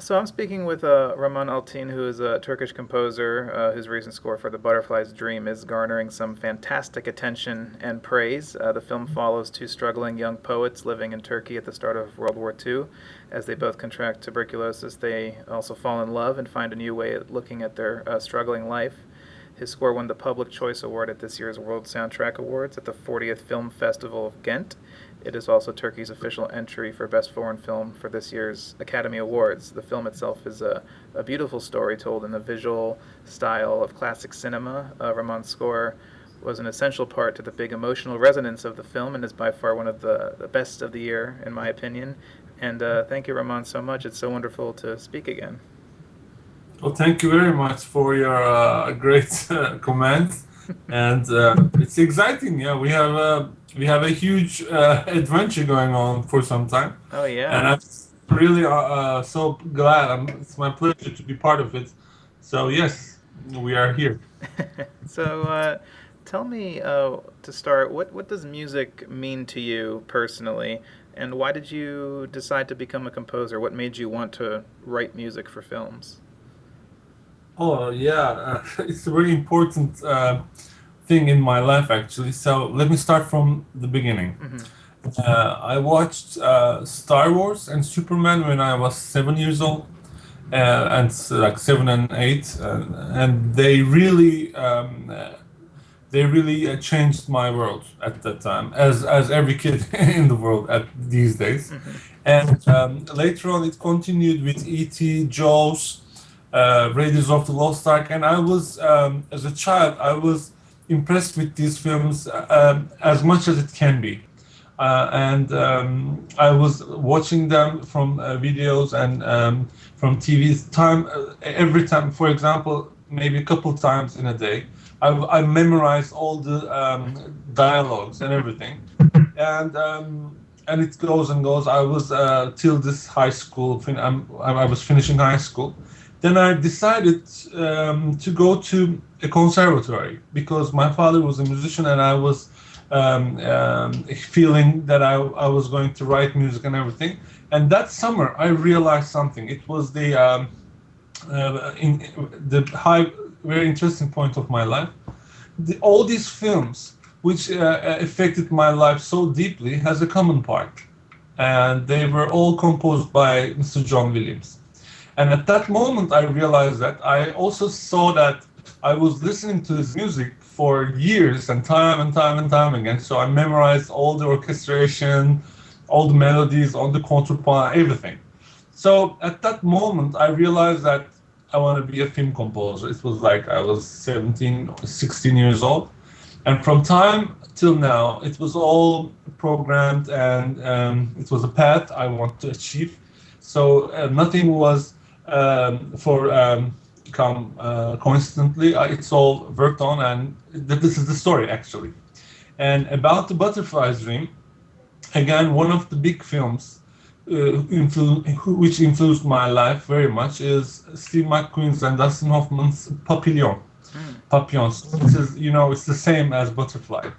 So I'm speaking with Rahman Altin, who is a Turkish composer whose recent score for The Butterfly's Dream is garnering some fantastic attention and praise. The film follows two struggling young poets living in Turkey at the start of World War II. As they both contract tuberculosis, they also fall in love and find a new way at looking at their struggling life. His score won the Public Choice Award at this year's World Soundtrack Awards at the 40th Film Festival of Ghent. It is also Turkey's official entry for Best Foreign Film for this year's Academy Awards. The film itself is a beautiful story told in the visual style of classic cinema. Ramon's score was an essential part to the big emotional resonance of the film and is by far one of the best of the year, in my opinion. And thank you, Ramon, so much. It's so wonderful to speak again. Well, thank you very much for your great comment, and it's exciting. Yeah, we have a huge adventure going on for some time, Oh, and yeah. I'm really so glad. It's my pleasure to be part of it. So yes, we are here. So, tell me to start, what does music mean to you personally, and why did you decide to become a composer? What made you want to write music for films? Oh yeah, it's a very important thing in my life actually. So let me start from the beginning. Hmm. I watched Star Wars and Superman when I was 7 years old, and like 7 and 8, and they really changed my world at that time, as every kid in the world at these days. Hmm. And later on, it continued with E.T., Jaws, Raiders of the Lost Ark, and I was, as a child, I was impressed with these films as much as it can be. And I was watching them from videos and from TV's time every time. For example, maybe a couple times in a day. I memorized all the dialogues and everything, and it goes and goes. I was till this high school. I was finishing high school. Then I decided to go to a conservatory because my father was a musician and I was feeling that I was going to write music and everything. And that summer, I realized something. It was in the high, very interesting point of my life. All these films, which affected my life so deeply, has a common part, and they were all composed by Mr. John Williams. And at that moment, I realized that I also saw that I was listening to his music for years and time and time again. So I memorized all the orchestration, all the melodies, all the counterpoint, everything. So at that moment, I realized that I want to be a film composer. It was like I was 17, 16 years old. And from time till now, it was all programmed and it was a path I want to achieve. So nothing was for come constantly. It's all worked on, and this is the story actually. And about the Butterfly's Dream, again, one of the big films which influenced my life very much is Steve McQueen's and Dustin Hoffman's Papillon. Mm. Papillons. This is, it's the same as Butterfly.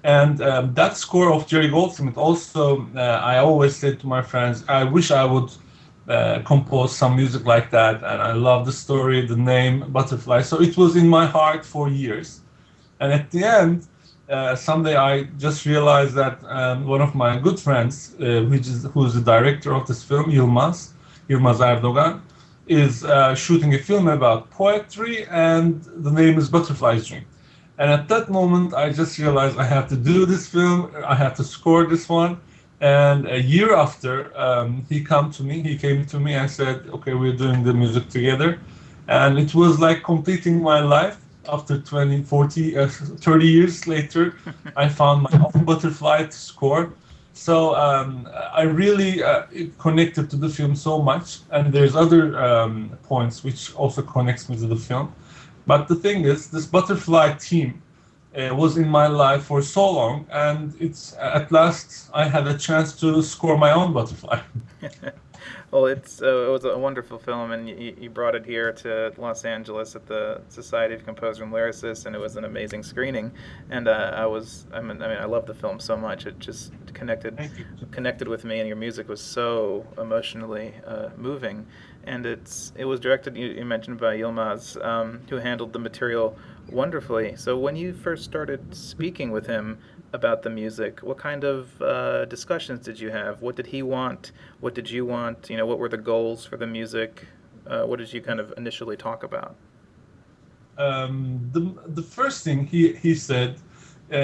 And that score of Jerry Goldsmith also, I always said to my friends, I wish I would compose some music like that. And I love the story, the name, Butterfly. So it was in my heart for years. And at the end, someday I just realized that one of my good friends, who's the director of this film, Yilmaz Erdogan, is shooting a film about poetry, and the name is Butterfly's Dream. And at that moment, I just realized I have to do this film. I have to score this one. And a year after, he came to me and said, "Okay, we're doing the music together." And it was like completing my life. After 20, 40, 30 years later, I found my own butterfly to score. So I really connected to the film so much, and there's other points which also connects me to the film. But the thing is, this butterfly team was in my life for so long, and it's at last I had a chance to score my own butterfly. Well, it was a wonderful film, and you brought it here to Los Angeles at the Society of Composers and Lyricists, and it was an amazing screening. And I love the film so much. It just Thank you. connected with me, and your music was so emotionally moving. and it was directed. You mentioned by Yilmaz, who handled the material wonderfully. So when you first started speaking with him about the music, what kind of discussions did you have? What did he want? What did you want? What were the goals for the music? What did you kind of initially talk about? The first thing he said,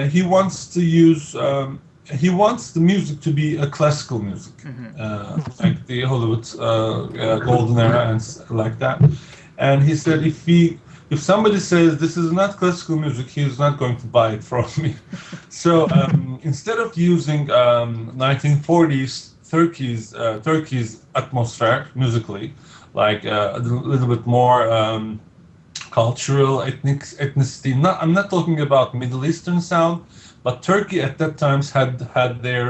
he wants to use he wants the music to be a classical music, Hmm. like the Hollywood golden era and like that. And he said if somebody says this is not classical music, he's not going to buy it from me. So instead of using 1940s Turkey's atmosphere musically, like a little bit more. Cultural ethnicity. I'm not talking about Middle Eastern sound, but Turkey at that times had their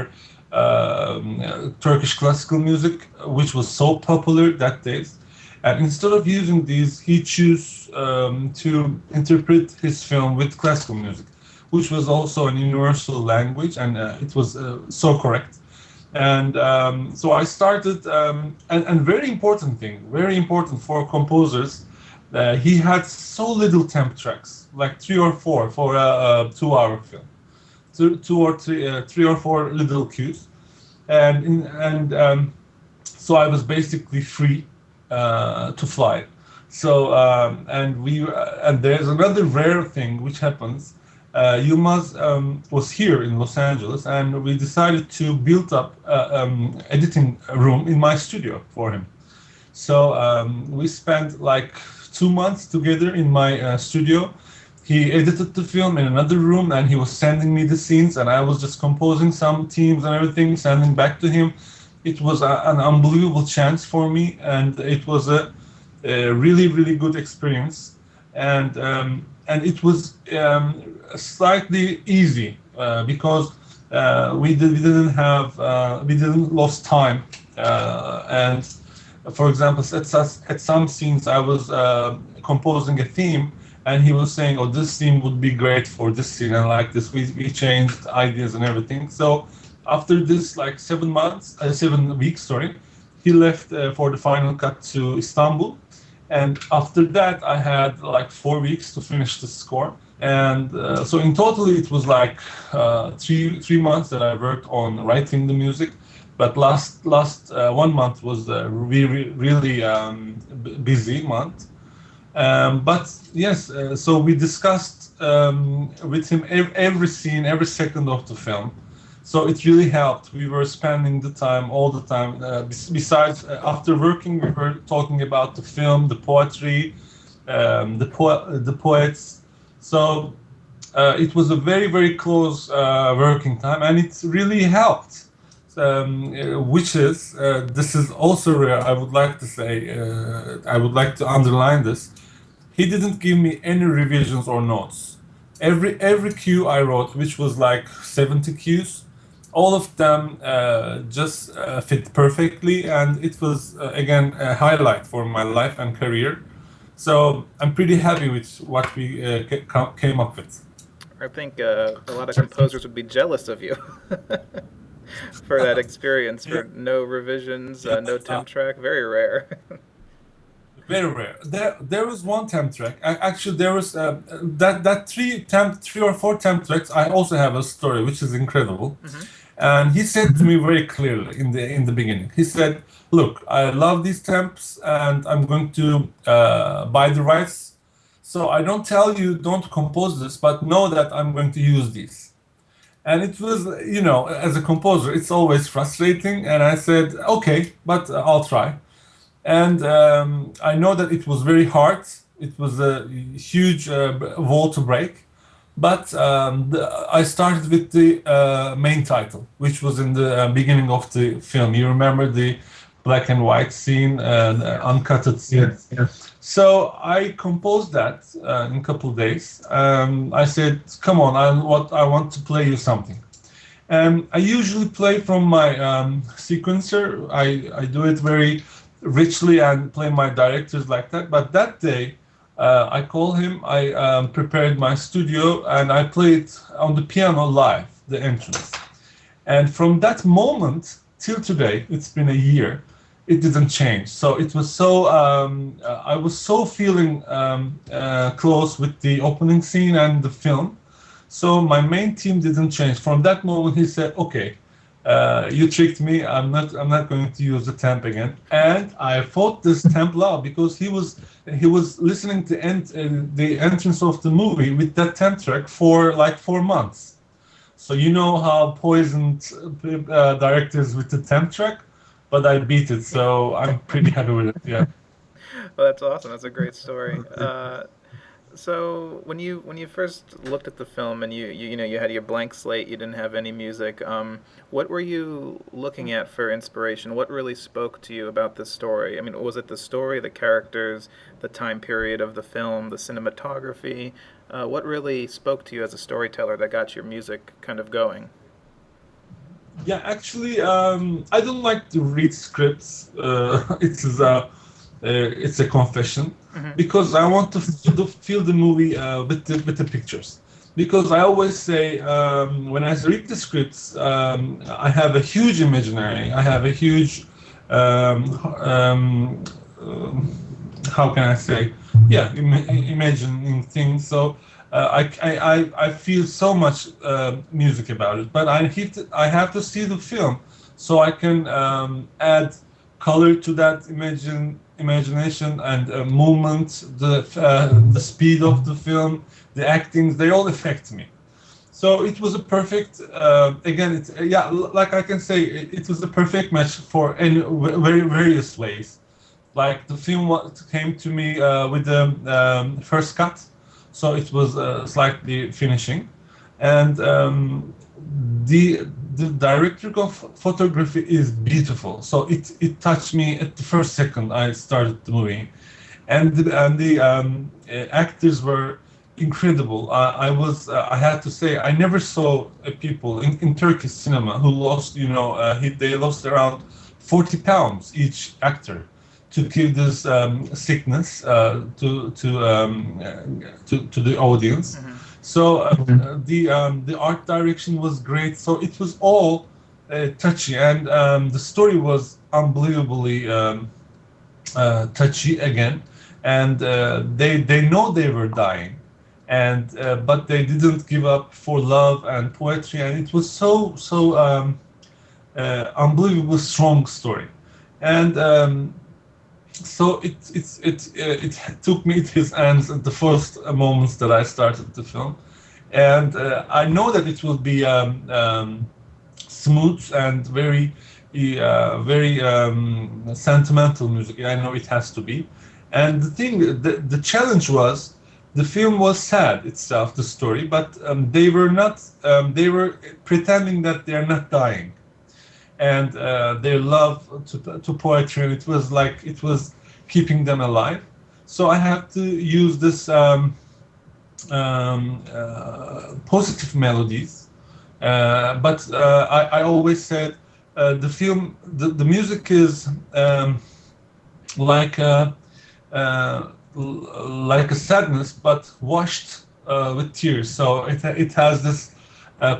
Turkish classical music, which was so popular that days. And instead of using these, he chose to interpret his film with classical music, which was also an universal language, and it was so correct. And so I started, and very important for composers, he had so little temp tracks, like three or four for a 2 hour film, two or three, three or four little cues, and so I was basically free to fly. So and there's another rare thing which happens. Yilmaz was here in Los Angeles, and we decided to build up editing room in my studio for him. So we spent like 2 months together in my studio. He edited the film in another room, and he was sending me the scenes, and I was just composing some themes and everything, sending back to him. It was an unbelievable chance for me, and it was a really, really good experience. And it was slightly easy because we didn't lose time, and for example, at some scenes I was composing a theme, and he was saying, "Oh, this theme would be great for this scene," and like this, we changed ideas and everything. So after this, like 7 months, 7 weeks, sorry, he left for the final cut to Istanbul, and after that, I had like 4 weeks to finish the score. And so in total, it was like three months that I worked on writing the music. But last 1 month was a really busy month. But yes, so we discussed with him every scene, every second of the film. So it really helped. We were spending the time all the time. Besides, after working, we were talking about the film, the poetry, the poets. So it was a very close working time, and it really helped. Which is this is also rare. I would like to say, I would like to underline this. He didn't give me any revisions or notes. Every cue I wrote, which was like 70 cues, all of them just fit perfectly, and it was again a highlight for my life and career. So I'm pretty happy with what we came up with. I think a lot of composers would be jealous of you for that experience, Yeah, for no revisions, yeah. no temp track. Very rare. Very rare. There was one temp track. Actually, there was that three or four temp tracks. I also have a story which is incredible. Hmm. And he said to me very clearly in the beginning. He said, "Look, I love these temps, and I'm going to buy the rights. So I don't tell you don't compose this, but know that I'm going to use these." And it was, as a composer, it's always frustrating. And I said, "Okay, but I'll try." And I know that it was very hard. It was a huge wall to break. But I started with the main title, which was in the beginning of the film. You remember the black and white scene, the Yes. uncutted scene. So I composed that in a couple of days. I said, "Come on, I want to play you something." I usually play from my sequencer. I do it very richly and play my directors like that. But that day, I call him. I prepared my studio and I played on the piano live the entrance. And from that moment till today, it's been a year. it didn't change. So it was so I was so feeling close with the opening scene and the film. So my main team didn't change. From that moment, he said, "Okay, you tricked me. I'm not going to use the temp again." And I fought this temp law because he was listening to the entrance of the movie with that temp track for like 4 months. So you know how poisoned directors with the temp track, but I beat it, so I'm pretty happy with it. Yeah. Well, that's awesome. That's a great story. So when you first looked at the film and you had your blank slate, you didn't have any music. What were you looking at for inspiration? What really spoke to you about this story? I mean, was it the story, the characters, the time period of the film, the cinematography? What really spoke to you as a storyteller that got your music kind of going? Yeah, actually, I don't like to read scripts. It's a confession Hmm. because I want to feel the movie with the pictures. Because I always say when I read the scripts, I have a huge imaginary. I have a huge um, um, how can I say? Yeah, imagining things. So I feel so much music about it, but I have to see the film so I can add color to that imagination and movement, the speed of the film, the acting. They all affect me. So it was a perfect. Again, yeah, like I can say, it was a perfect match for in very various ways. Like the film came to me with the first cut, so it was slightly finishing, and the the director of photography is beautiful. So it touched me at the first second I started the movie, and the actors were incredible. I had to say I never saw people in Turkish cinema who lost, they lost around 40 pounds each actor to give this sickness to the audience. Hmm. So the art direction was great. So it was all touchy, and the story was unbelievably touchy again, and they know they were dying, and but they didn't give up for love and poetry, and it was so unbelievable strong story, and so it took me to his hands at the first moments that I started the film, and I know that it will be smooth and very sentimental music. I know it has to be. And the challenge was the film was sad itself, the story, but they were not. They were pretending that they are not dying, and their love to poetry. And it was like it was keeping them alive. So I have to use this positive melodies, but I always said the music is like like a sadness, but washed with tears. So it has this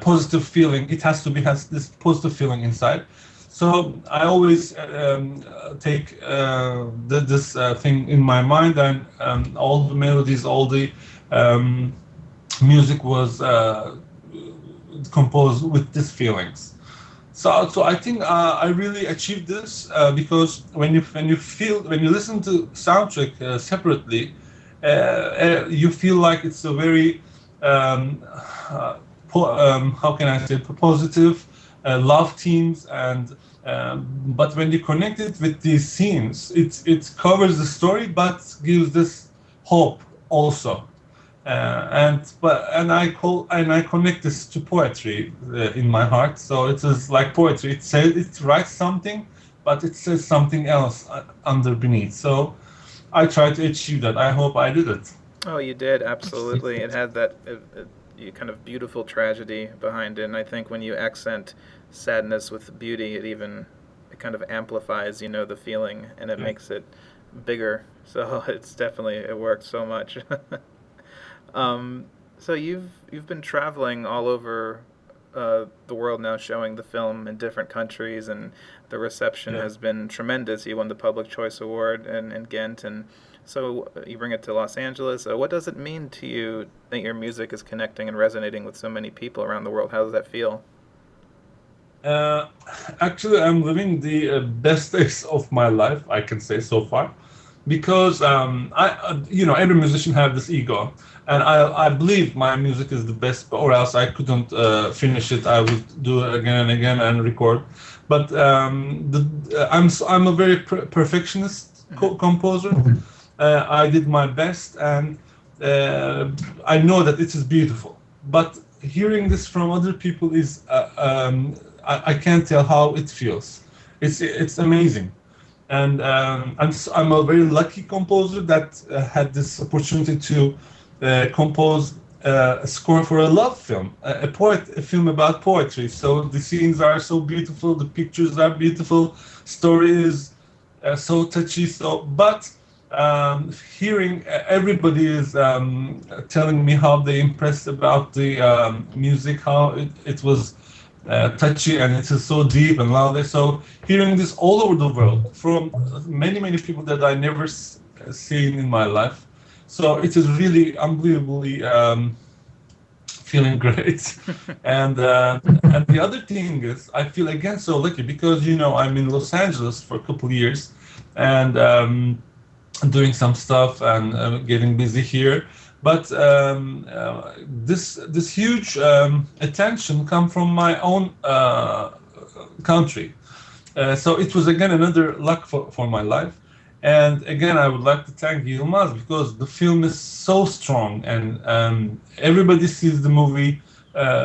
positive feeling. It has to be has this positive feeling inside. So I always take this thing in my mind, and all the melodies, all the um, music was composed with these feelings. So I think I really achieved this because when you listen to soundtrack separately, you feel like it's a very how can I say positive love themes and but when you connect it with these scenes, it covers the story but gives this hope also. And I connect this to poetry in my heart. So it is like poetry. It writes something, but it says something else under beneath. So I try to achieve that. I hope I did it. Oh, you did, absolutely. It had that kind of beautiful tragedy behind it, and I think when you accent sadness with beauty, it kind of amplifies, the feeling, and it Yeah. makes it bigger. So it worked so much. Um, so you've been traveling all over the world now showing the film in different countries, and the reception Yeah. has been tremendous. You won the Public Choice Award in Ghent, and so you bring it to Los Angeles. What does it mean to you that your music is connecting and resonating with so many people around the world? How does that feel? Uh, Actually, I'm living the best days of my life, I can say so far, because every musician have this ego, and I believe my music is the best, or else I couldn't finish it. I would do it again and again and record. But I'm a very perfectionist Hmm. composer. I did my best, and uh, I know that it is beautiful. But hearing this from other people is I can't tell how it feels. It's amazing, and I'm a very lucky composer that had this opportunity to compose a score for a love film, a film about poetry. So the scenes are so beautiful, the pictures are beautiful, story is so touchy. But hearing everybody is telling me how they impressed about the music, how it was touchy and it is so deep and loud. So hearing this all over the world from many people that I never seen in my life, so it is really unbelievably feeling great. And the other thing is, I feel again so lucky because I'm in Los Angeles for a couple of years, and doing some stuff and getting busy here. But this huge attention come from my own country. So it was again another luck for my life. And again, I would like to thank Yilmaz because the film is so strong, and everybody sees the movie,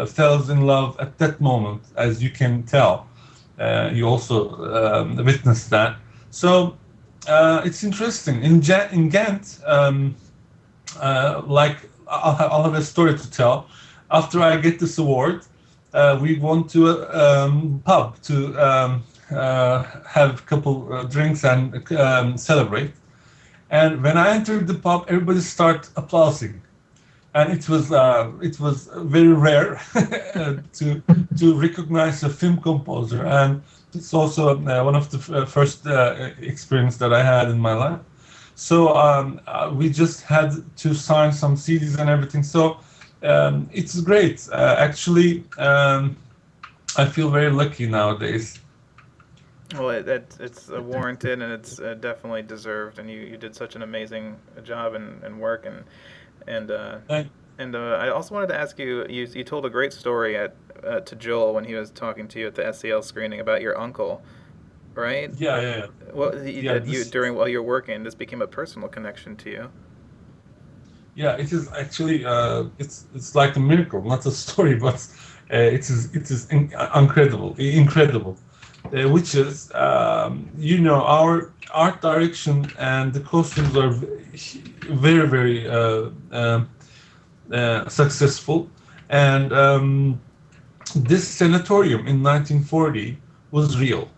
falls in love at that moment, as you can tell. You also witnessed that. So it's interesting. In Ghent, like I'll have a story to tell. After I get this award, we went to a pub to have a couple drinks and celebrate. And when I entered the pub, everybody started applauding, and it was very rare to recognize a film composer, and it's also one of the first experience that I had in my life. So we just had to sign some CDs and everything. So it's great. Actually, I feel very lucky nowadays. Well, it's warranted, and it's definitely deserved, and you did such an amazing job and work, and uh, Thank- I also wanted to ask you, you told a great story to Joel when he was talking to you at the SEL screening about your uncle, right? yeah, yeah, yeah. Well, Yeah, you this during while you're working, this became a personal connection to you. Yeah, it is actually it's like a miracle, not a story, but it is incredible. Which is our art direction and the costumes are very successful, and this sanatorium in 1940 was real.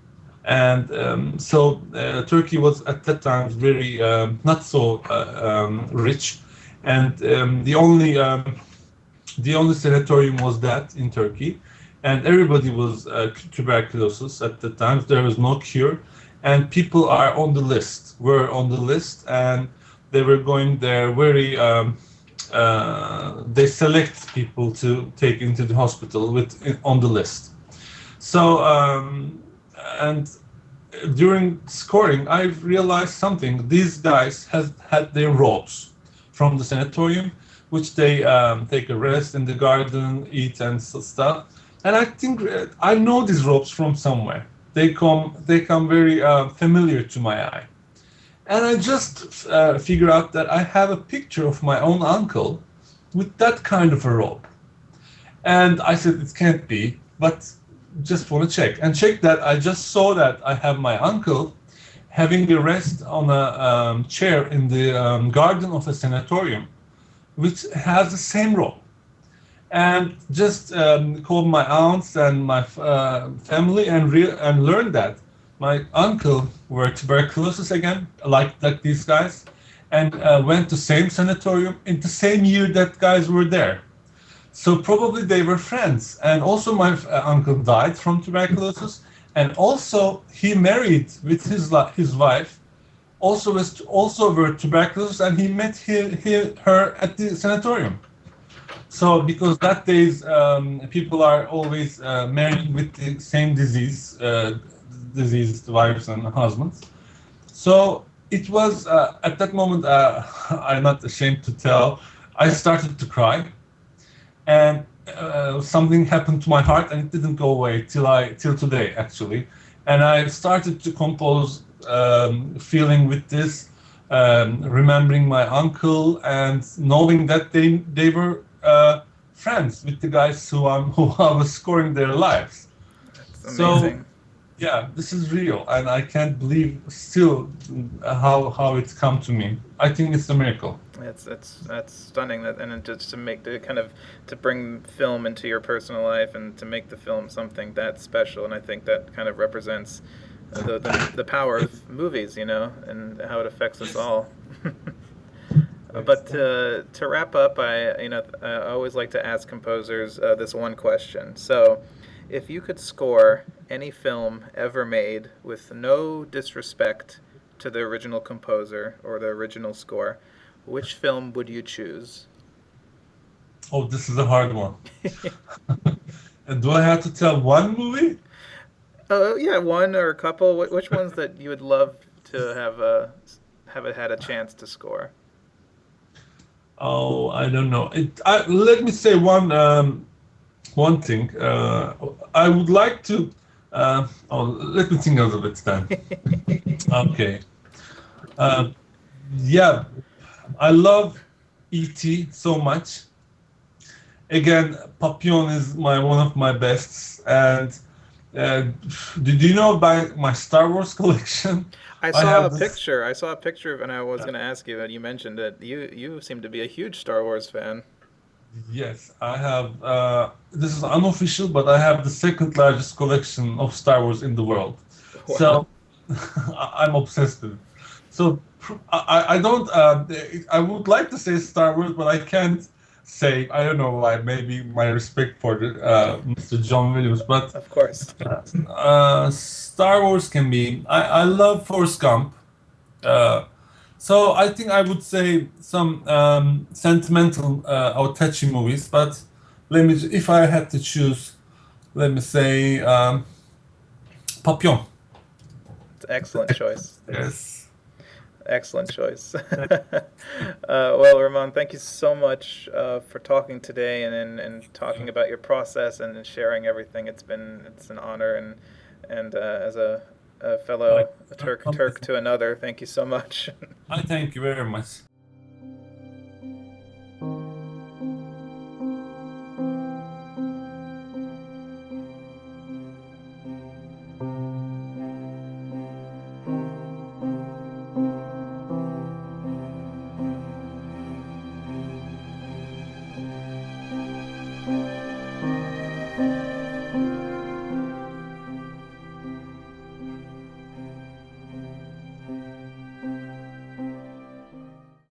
And so Turkey was at that time very not so rich, and the only sanatorium was that in Turkey, and everybody was tuberculosis at the time. There was no cure, and people were on the list, and they were going there very. They select people to take into the hospital with on the list. So and during scoring, I realized something. These guys has had their robes from the sanatorium, which they take a rest in the garden, eat and stuff. And I think I know these robes from somewhere. They come very familiar to my eye. And I just figure out that I have a picture of my own uncle with that kind of a robe. And I said, it can't be, but just want to check. And check that I just saw that I have my uncle having a rest on a chair in the garden of a sanatorium, which has the same robe. And just called my aunts and my family and learned that my uncle were tuberculosis again, like these guys, and went to same sanatorium in the same year that guys were there. So probably they were friends. And also my uncle died from tuberculosis, and also he married with his wife. Also were tuberculosis, and he met her at the sanatorium. So because that days people are always marrying with the same diseased wives and husbands. So it was at that moment, I'm not ashamed to tell, I started to cry, and something happened to my heart, and it didn't go away till today actually. And I started to compose, feeling with this, remembering my uncle and knowing that they were friends with the guys who I was scoring their lives. That's So amazing. yeah, this is real, and I can't believe still how it's come to me. I think it's a miracle. That's stunning. That and just to make the kind of to bring film into your personal life and to make the film something that special. And I think that kind of represents the power of movies, and how it affects us all. Yes, But thank to wrap up, I always like to ask composers this one question. So, if you could score any film ever made with no disrespect to the original composer or the original score, which film would you choose? Oh, this is a hard one. And do I have to tell one movie? Oh yeah, one or a couple. Which ones that you would love to have it had a chance to score? Oh, I don't know. Let me say one thing. I would like to. Let me think a little bit then. Okay. Um, yeah, I love E.T. so much. Again, Papillon is one of my bests. And uh, did you know about my Star Wars collection? I I saw a have this. picture. I saw a picture of, and I was going to ask you, and you mentioned it. You seem to be a huge Star Wars fan. Yes, I have. This is unofficial, but I have the second largest collection of Star Wars in the world. Wow. So I'm obsessed with it. So I don't. I would like to say Star Wars, but I can't say. I don't know why. Maybe my respect for Mr. John Williams, but Of course. Star Wars can be. I love Forrest Gump. Uh, so I think I would say some sentimental or touchy movies, but if I had to choose, let me say Papillon. It's an excellent choice. Yes. Excellent choice. Well, Ramon, thank you so much for talking today and talking about your process and sharing everything. It's an honor and as a I, fellow Turk to another, thank you so much. I thank you very much.